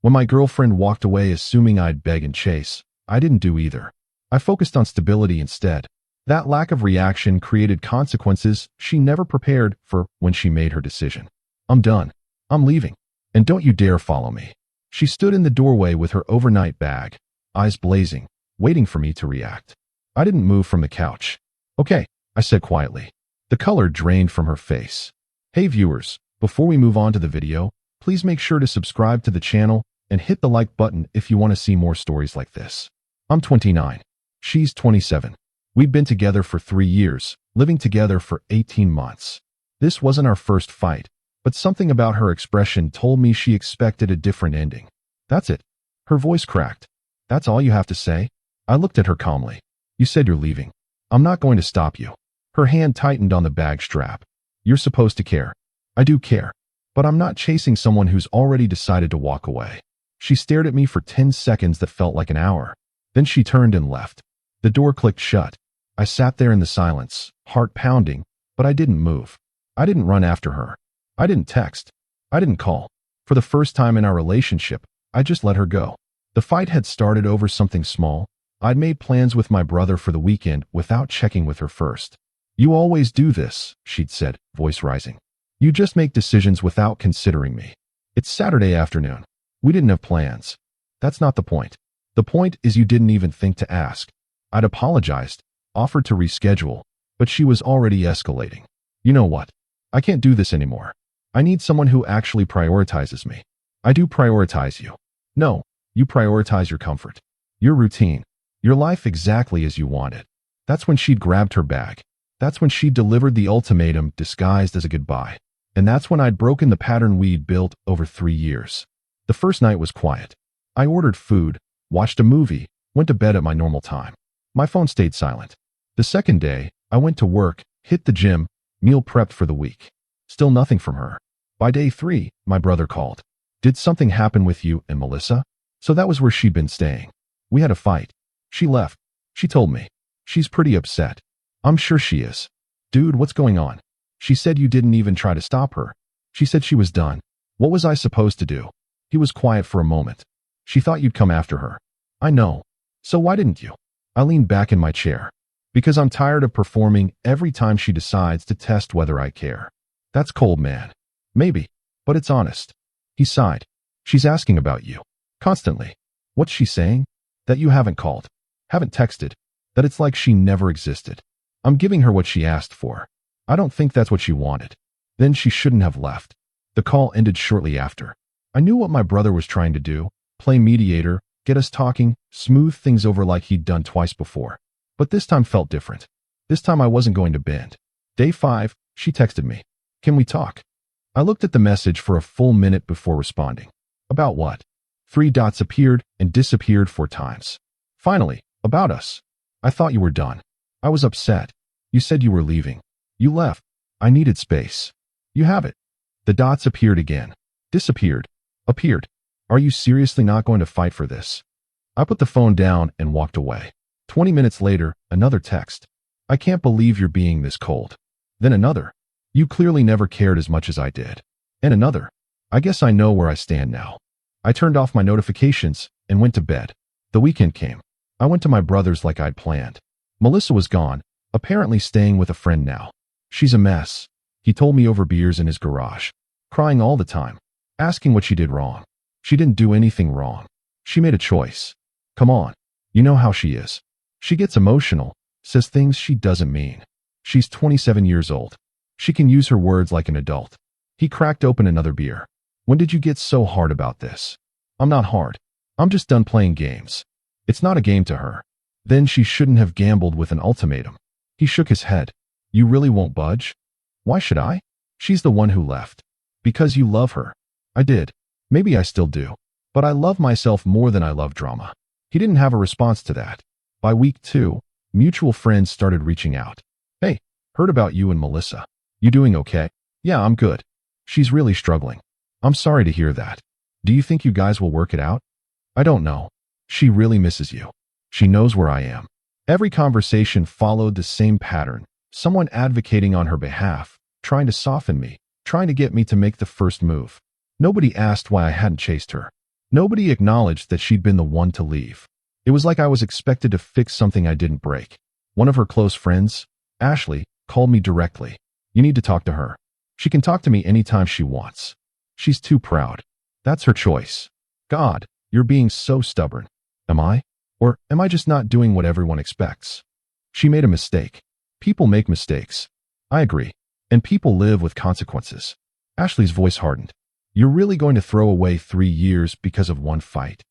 When my girlfriend walked away assuming I'd beg and chase, I didn't do either. I focused on stability instead. That lack of reaction created consequences she never prepared for when she made her decision. I'm done. I'm leaving. And don't you dare follow me. She stood in the doorway with her overnight bag, eyes blazing, waiting for me to react. I didn't move from the couch. Okay, I said quietly. The color drained from her face. Hey viewers, before we move on to the video, please make sure to subscribe to the channel and hit the like button if you want to see more stories like this. I'm 29. She's 27. We'd been together for 3 years, living together for 18 months. This wasn't our first fight, but something about her expression told me she expected a different ending. That's it. Her voice cracked. That's all you have to say? I looked at her calmly. You said you're leaving. I'm not going to stop you. Her hand tightened on the bag strap. You're supposed to care. I do care. But I'm not chasing someone who's already decided to walk away. She stared at me for 10 seconds that felt like an hour. Then she turned and left. The door clicked shut. I sat there in the silence, heart pounding, but I didn't move. I didn't run after her. I didn't text. I didn't call. For the first time in our relationship, I just let her go. The fight had started over something small. I'd made plans with my brother for the weekend without checking with her first. You always do this, she'd said, voice rising. You just make decisions without considering me. It's Saturday afternoon. We didn't have plans. That's not the point. The point is you didn't even think to ask. I'd apologized, offered to reschedule, but she was already escalating. You know what? I can't do this anymore. I need someone who actually prioritizes me. I do prioritize you. No, you prioritize your comfort, your routine, your life exactly as you want it. That's when she'd grabbed her bag. That's when she'd delivered the ultimatum disguised as a goodbye. And that's when I'd broken the pattern we'd built over 3 years. The first night was quiet. I ordered food, watched a movie, went to bed at my normal time. My phone stayed silent. The second day, I went to work, hit the gym, meal prepped for the week. Still nothing from her. By day 3, my brother called. Did something happen with you and Melissa? So that was where she'd been staying. We had a fight. She left. She told me. She's pretty upset. I'm sure she is. Dude, what's going on? She said you didn't even try to stop her. She said she was done. What was I supposed to do? He was quiet for a moment. She thought you'd come after her. I know. So why didn't you? I leaned back in my chair. Because I'm tired of performing every time she decides to test whether I care. That's cold, man. Maybe, but it's honest. He sighed. She's asking about you. Constantly. What's she saying? That you haven't called. Haven't texted. That it's like she never existed. I'm giving her what she asked for. I don't think that's what she wanted. Then she shouldn't have left. The call ended shortly after. I knew what my brother was trying to do. Play mediator, get us talking, smooth things over like he'd done twice before. But this time felt different. This time I wasn't going to bend. Day 5, she texted me. Can we talk? I looked at the message for a full minute before responding. About what? 3 dots appeared and disappeared 4 times. Finally, about us. I thought you were done. I was upset. You said you were leaving. You left. I needed space. You have it. The dots appeared again. Disappeared. Appeared. Are you seriously not going to fight for this? I put the phone down and walked away. 20 minutes later, another text. I can't believe you're being this cold. Then another. You clearly never cared as much as I did. And another. I guess I know where I stand now. I turned off my notifications and went to bed. The weekend came. I went to my brother's like I'd planned. Melissa was gone, apparently staying with a friend now. She's a mess. He told me over beers in his garage. Crying all the time. Asking what she did wrong. She didn't do anything wrong. She made a choice. Come on. You know how she is. She gets emotional, says things she doesn't mean. She's 27 years old. She can use her words like an adult. He cracked open another beer. When did you get so hard about this? I'm not hard. I'm just done playing games. It's not a game to her. Then she shouldn't have gambled with an ultimatum. He shook his head. You really won't budge? Why should I? She's the one who left. Because you love her. I did. Maybe I still do. But I love myself more than I love drama. He didn't have a response to that. By week 2, mutual friends started reaching out. Hey, heard about you and Melissa. You doing okay? Yeah, I'm good. She's really struggling. I'm sorry to hear that. Do you think you guys will work it out? I don't know. She really misses you. She knows where I am. Every conversation followed the same pattern. Someone advocating on her behalf, trying to soften me, trying to get me to make the first move. Nobody asked why I hadn't chased her. Nobody acknowledged that she'd been the one to leave. It was like I was expected to fix something I didn't break. One of her close friends, Ashley, called me directly. You need to talk to her. She can talk to me anytime she wants. She's too proud. That's her choice. God, you're being so stubborn. Am I? Or am I just not doing what everyone expects? She made a mistake. People make mistakes. I agree. And people live with consequences. Ashley's voice hardened. You're really going to throw away 3 years because of one fight?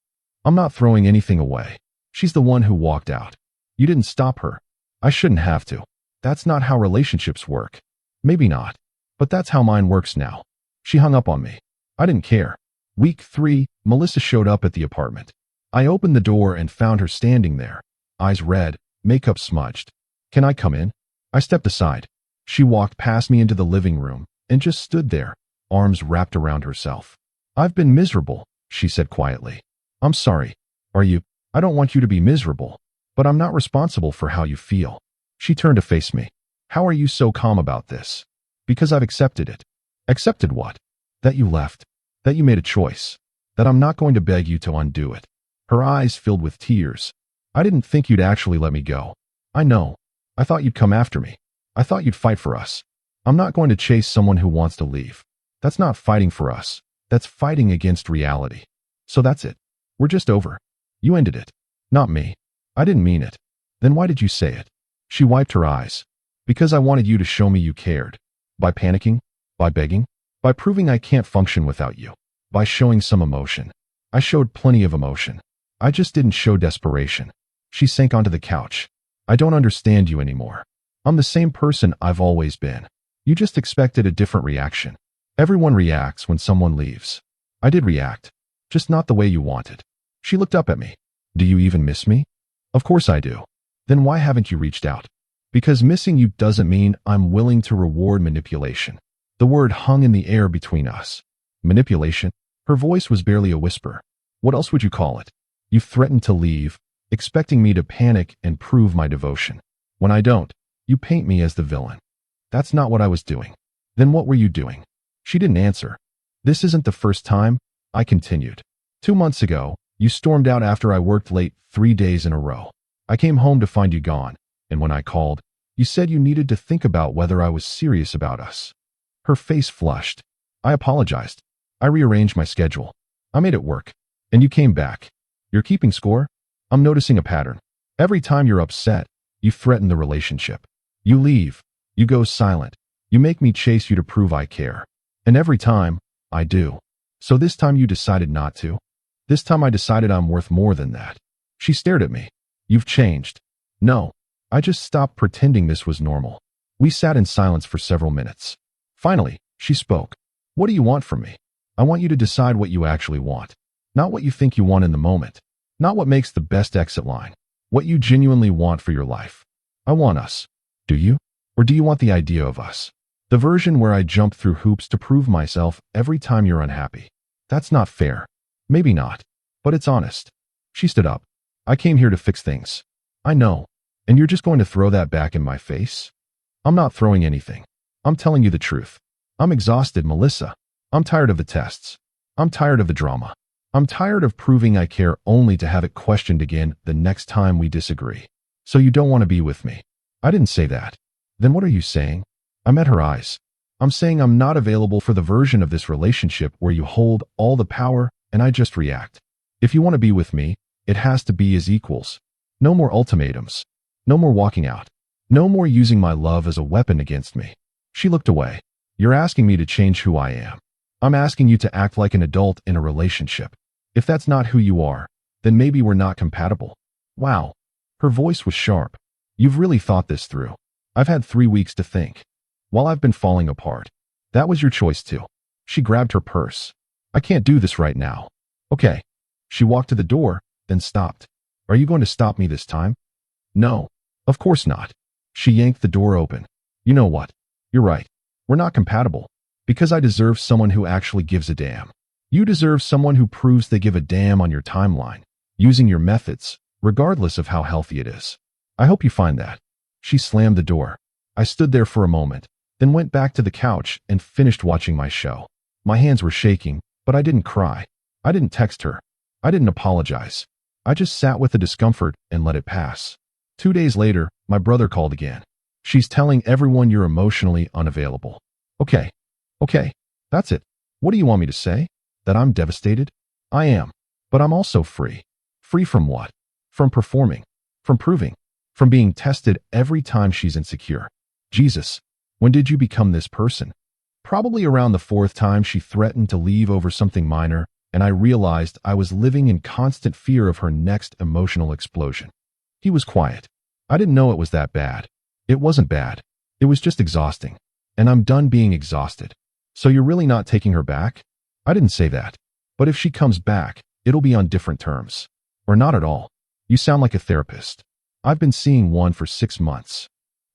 I'm not throwing anything away. She's the one who walked out. You didn't stop her. I shouldn't have to. That's not how relationships work. Maybe not. But that's how mine works now. She hung up on me. I didn't care. Week 3, Melissa showed up at the apartment. I opened the door and found her standing there, eyes red, makeup smudged. Can I come in? I stepped aside. She walked past me into the living room and just stood there, arms wrapped around herself. I've been miserable, she said quietly. I'm sorry. Are you? I don't want you to be miserable, but I'm not responsible for how you feel. She turned to face me. How are you so calm about this? Because I've accepted it. Accepted what? That you left. That you made a choice. That I'm not going to beg you to undo it. Her eyes filled with tears. I didn't think you'd actually let me go. I know. I thought you'd come after me. I thought you'd fight for us. I'm not going to chase someone who wants to leave. That's not fighting for us. That's fighting against reality. So that's it. We're just over. You ended it. Not me. I didn't mean it. Then why did you say it? She wiped her eyes. Because I wanted you to show me you cared. By panicking? By begging? By proving I can't function without you. By showing some emotion. I showed plenty of emotion. I just didn't show desperation. She sank onto the couch. I don't understand you anymore. I'm the same person I've always been. You just expected a different reaction. Everyone reacts when someone leaves. I did react. Just not the way you wanted. She looked up at me. Do you even miss me? Of course I do. Then why haven't you reached out? Because missing you doesn't mean I'm willing to reward manipulation. The word hung in the air between us. Manipulation? Her voice was barely a whisper. What else would you call it? You've threatened to leave, expecting me to panic and prove my devotion. When I don't, you paint me as the villain. That's not what I was doing. Then what were you doing? She didn't answer. This isn't the first time, I continued. 2 months ago, you stormed out after I worked late 3 days in a row. I came home to find you gone, and when I called, you said you needed to think about whether I was serious about us. Her face flushed. I apologized. I rearranged my schedule. I made it work. And you came back. You're keeping score? I'm noticing a pattern. Every time you're upset, you threaten the relationship. You leave. You go silent. You make me chase you to prove I care. And every time, I do. So this time you decided not to? This time I decided I'm worth more than that. She stared at me. You've changed. No. I just stopped pretending this was normal. We sat in silence for several minutes. Finally, she spoke. What do you want from me? I want you to decide what you actually want. Not what you think you want in the moment. Not what makes the best exit line. What you genuinely want for your life. I want us. Do you? Or do you want the idea of us? The version where I jump through hoops to prove myself every time you're unhappy. That's not fair. Maybe not. But it's honest. She stood up. I came here to fix things. I know. And you're just going to throw that back in my face? I'm not throwing anything. I'm telling you the truth. I'm exhausted, Melissa. I'm tired of the tests. I'm tired of the drama. I'm tired of proving I care only to have it questioned again the next time we disagree. So you don't want to be with me. I didn't say that. Then what are you saying? I met her eyes. I'm saying I'm not available for the version of this relationship where you hold all the power and I just react. If you want to be with me, it has to be as equals. No more ultimatums. No more walking out. No more using my love as a weapon against me. She looked away. You're asking me to change who I am. I'm asking you to act like an adult in a relationship. If that's not who you are, then maybe we're not compatible. Wow. Her voice was sharp. You've really thought this through. I've had 3 weeks to think. While I've been falling apart. That was your choice too. She grabbed her purse. I can't do this right now. Okay. She walked to the door, then stopped. Are you going to stop me this time? No. Of course not. She yanked the door open. You know what? You're right. We're not compatible. Because I deserve someone who actually gives a damn. You deserve someone who proves they give a damn on your timeline, using your methods, regardless of how healthy it is. I hope you find that. She slammed the door. I stood there for a moment, then went back to the couch and finished watching my show. My hands were shaking, but I didn't cry. I didn't text her. I didn't apologize. I just sat with the discomfort and let it pass. 2 days later, my brother called again. She's telling everyone you're emotionally unavailable. Okay. Okay. That's it. What do you want me to say? That I'm devastated? I am. But I'm also free. Free from what? From performing. From proving. From being tested every time she's insecure. Jesus. When did you become this person? Probably around the fourth time she threatened to leave over something minor, and I realized I was living in constant fear of her next emotional explosion. He was quiet. I didn't know it was that bad. It wasn't bad. It was just exhausting. And I'm done being exhausted. So you're really not taking her back? I didn't say that. But if she comes back, it'll be on different terms. Or not at all. You sound like a therapist. I've been seeing one for 6 months.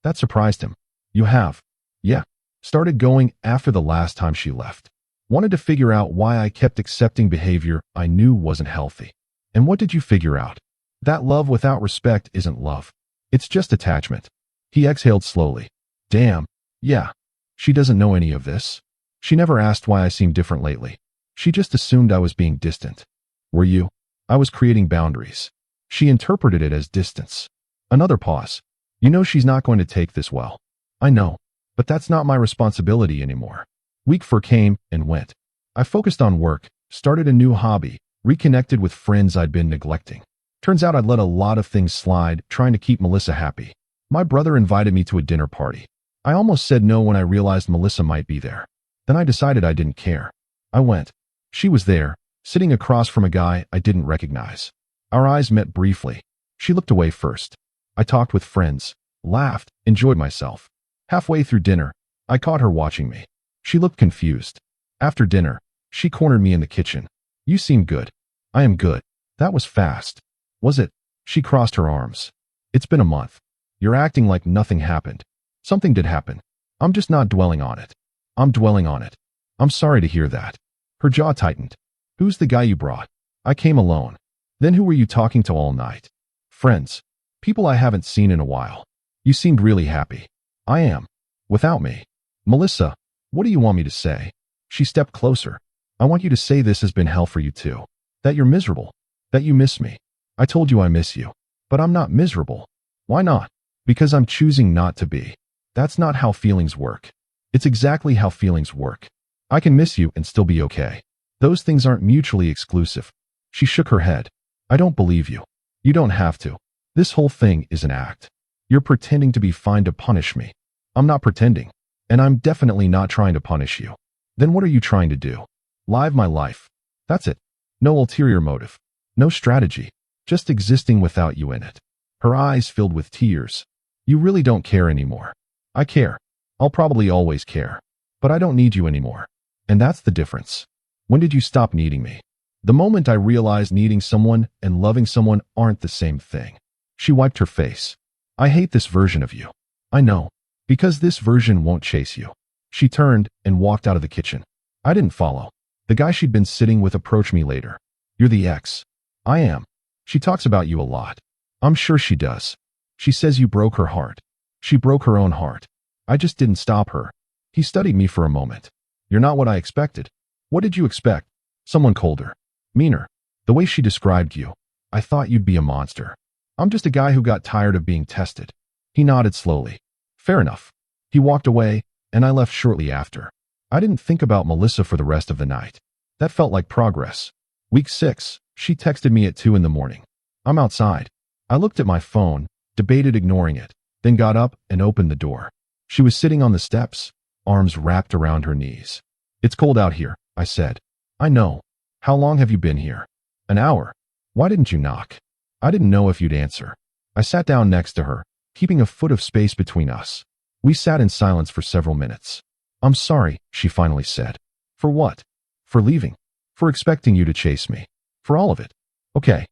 That surprised him. You have? Yeah. Started going after the last time she left. Wanted to figure out why I kept accepting behavior I knew wasn't healthy. And what did you figure out? That love without respect isn't love. It's just attachment. He exhaled slowly. Damn. Yeah. She doesn't know any of this. She never asked why I seemed different lately. She just assumed I was being distant. Were you? I was creating boundaries. She interpreted it as distance. Another pause. You know she's not going to take this well. I know. But that's not my responsibility anymore. Week 4 came and went. I focused on work, started a new hobby, reconnected with friends I'd been neglecting. Turns out I'd let a lot of things slide, trying to keep Melissa happy. My brother invited me to a dinner party. I almost said no when I realized Melissa might be there. Then I decided I didn't care. I went. She was there, sitting across from a guy I didn't recognize. Our eyes met briefly. She looked away first. I talked with friends, laughed, enjoyed myself. Halfway through dinner, I caught her watching me. She looked confused. After dinner, she cornered me in the kitchen. You seem good. I am good. That was fast. Was it? She crossed her arms. It's been a month. You're acting like nothing happened. Something did happen. I'm just not dwelling on it. I'm dwelling on it. I'm sorry to hear that. Her jaw tightened. Who's the guy you brought? I came alone. Then who were you talking to all night? Friends. People I haven't seen in a while. You seemed really happy. I am. Without me. Melissa, what do you want me to say? She stepped closer. I want you to say this has been hell for you too. That you're miserable. That you miss me. I told you I miss you. But I'm not miserable. Why not? Because I'm choosing not to be. That's not how feelings work. It's exactly how feelings work. I can miss you and still be okay. Those things aren't mutually exclusive. She shook her head. I don't believe you. You don't have to. This whole thing is an act. You're pretending to be fine to punish me. I'm not pretending. And I'm definitely not trying to punish you. Then what are you trying to do? Live my life. That's it. No ulterior motive. No strategy. Just existing without you in it. Her eyes filled with tears. You really don't care anymore. I care. I'll probably always care. But I don't need you anymore. And that's the difference. When did you stop needing me? The moment I realized needing someone and loving someone aren't the same thing. She wiped her face. I hate this version of you. I know. Because this version won't chase you. She turned and walked out of the kitchen. I didn't follow. The guy she'd been sitting with approached me later. You're the ex. I am. She talks about you a lot. I'm sure she does. She says you broke her heart. She broke her own heart. I just didn't stop her. He studied me for a moment. You're not what I expected. What did you expect? Someone colder. Meaner. The way she described you. I thought you'd be a monster. I'm just a guy who got tired of being tested. He nodded slowly. Fair enough. He walked away, and I left shortly after. I didn't think about Melissa for the rest of the night. That felt like progress. Week 6, she texted me at 2 in the morning. I'm outside. I looked at my phone, debated ignoring it, then got up and opened the door. She was sitting on the steps, arms wrapped around her knees. It's cold out here, I said. I know. How long have you been here? An hour. Why didn't you knock? I didn't know if you'd answer. I sat down next to her, keeping a foot of space between us. We sat in silence for several minutes. I'm sorry, she finally said. For what? For leaving. For expecting you to chase me. For all of it. Okay.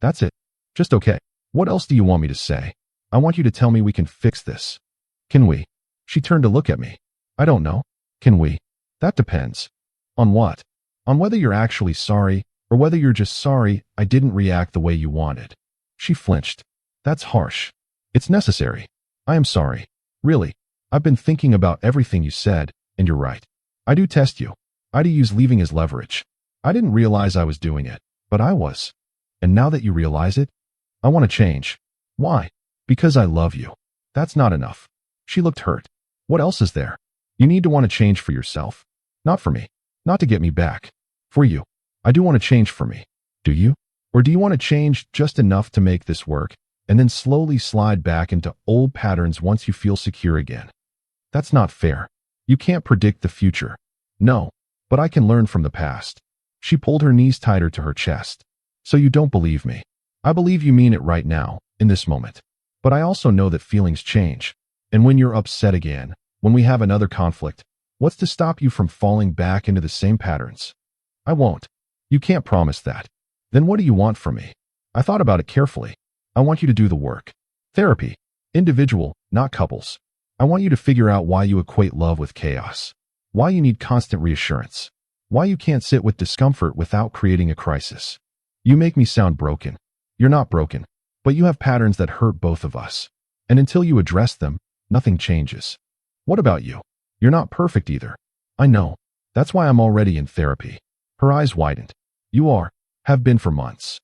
That's it. Just okay. What else do you want me to say? I want you to tell me we can fix this. Can we? She turned to look at me. I don't know. Can we? That depends. On what? On whether you're actually sorry, or whether you're just sorry I didn't react the way you wanted. She flinched. That's harsh. It's necessary. I am sorry. Really. I've been thinking about everything you said, and you're right. I do test you. I do use leaving as leverage. I didn't realize I was doing it, But I was. And now that you realize it, I want to change. Why? Because I love you. That's not enough. She looked hurt. What else is there? You need to want to change for yourself. Not for me. Not to get me back. For you. I do want to change for me. Do you? Or do you want to change just enough to make this work, and then slowly slide back into old patterns once you feel secure again? That's not fair. You can't predict the future. No, but I can learn from the past. She pulled her knees tighter to her chest. So you don't believe me. I believe you mean it right now, in this moment. But I also know that feelings change. And when you're upset again, when we have another conflict, what's to stop you from falling back into the same patterns? I won't. You can't promise that. Then what do you want from me? I thought about it carefully. I want you to do the work. Therapy. Individual, not couples. I want you to figure out why you equate love with chaos. Why you need constant reassurance. Why you can't sit with discomfort without creating a crisis. You make me sound broken. You're not broken, but you have patterns that hurt both of us. And until you address them, nothing changes. What about you? You're not perfect either. I know. That's why I'm already in therapy. Her eyes widened. You are, have been for months.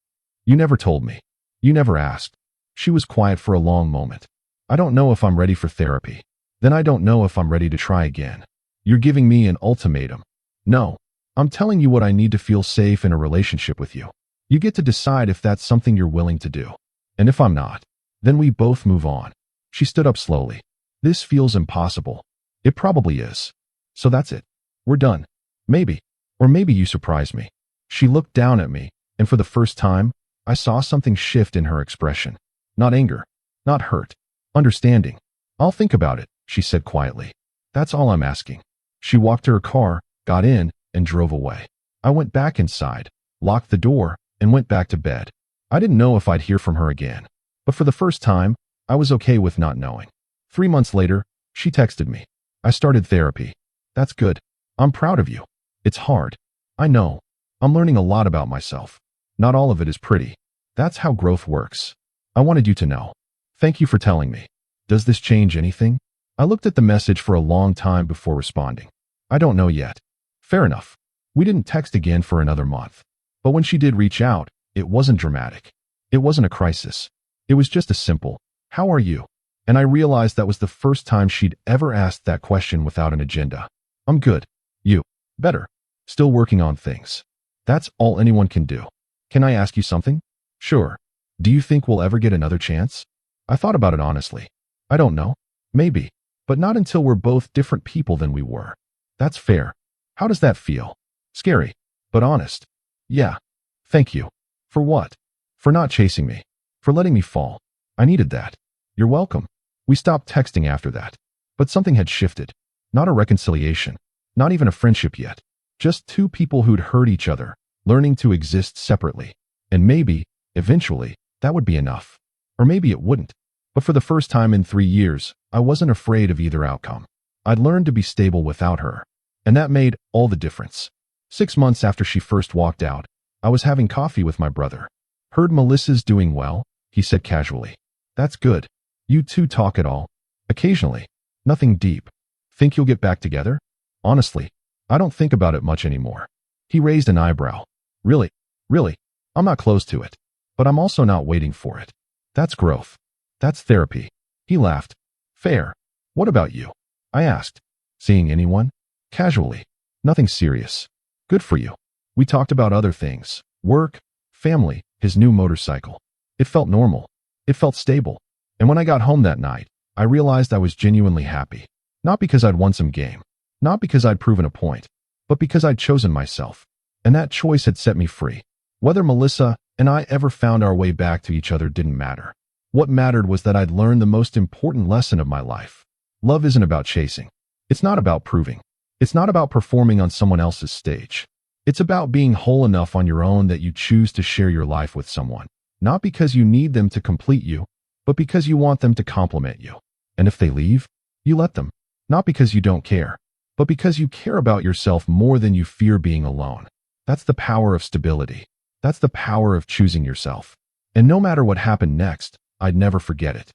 You never told me. You never asked. She was quiet for a long moment. I don't know if I'm ready for therapy. Then I don't know if I'm ready to try again. You're giving me an ultimatum. No, I'm telling you what I need to feel safe in a relationship with you. You get to decide if that's something you're willing to do. And if I'm not, then we both move on. She stood up slowly. This feels impossible. It probably is. So that's it. We're done. Maybe. Or maybe you surprise me. She looked down at me, and for the first time, I saw something shift in her expression. Not anger. Not hurt. Understanding. I'll think about it, she said quietly. That's all I'm asking. She walked to her car, got in, and drove away. I went back inside, locked the door, and went back to bed. I didn't know if I'd hear from her again. But for the first time, I was okay with not knowing. 3 months later, she texted me. I started therapy. That's good. I'm proud of you. It's hard. I know. I'm learning a lot about myself. Not all of it is pretty. That's how growth works. I wanted you to know. Thank you for telling me. Does this change anything? I looked at the message for a long time before responding. I don't know yet. Fair enough. We didn't text again for another month. But when she did reach out, it wasn't dramatic. It wasn't a crisis. It was just a simple, "How are you?" And I realized that was the first time she'd ever asked that question without an agenda. I'm good. You? Better. Still working on things. That's all anyone can do. Can I ask you something? Sure. Do you think we'll ever get another chance? I thought about it honestly. I don't know. Maybe. But not until we're both different people than we were. That's fair. How does that feel? Scary. But honest. Yeah. Thank you. For what? For not chasing me. For letting me fall. I needed that. You're welcome. We stopped texting after that. But something had shifted. Not a reconciliation. Not even a friendship yet. Just two people who'd hurt each other, learning to exist separately. And maybe, eventually, that would be enough. Or maybe it wouldn't. But for the first time in 3 years, I wasn't afraid of either outcome. I'd learned to be stable without her. And that made all the difference. 6 months after she first walked out, I was having coffee with my brother. Heard Melissa's doing well, he said casually. That's good. You two talk at all? Occasionally. Nothing deep. Think you'll get back together? Honestly, I don't think about it much anymore. He raised an eyebrow. Really? Really? I'm not close to it. But I'm also not waiting for it. That's growth. That's therapy. He laughed. Fair. What about you? I asked. Seeing anyone? Casually. Nothing serious. Good for you. We talked about other things. Work, family, his new motorcycle. It felt normal. It felt stable. And when I got home that night, I realized I was genuinely happy. Not because I'd won some game. Not because I'd proven a point. But because I'd chosen myself. And that choice had set me free. Whether Melissa and I ever found our way back to each other didn't matter. What mattered was that I'd learned the most important lesson of my life. Love isn't about chasing. It's not about proving. It's not about performing on someone else's stage. It's about being whole enough on your own that you choose to share your life with someone. Not because you need them to complete you, but because you want them to complement you. And if they leave, you let them. Not because you don't care, but because you care about yourself more than you fear being alone. That's the power of stability. That's the power of choosing yourself. And no matter what happened next, I'd never forget it.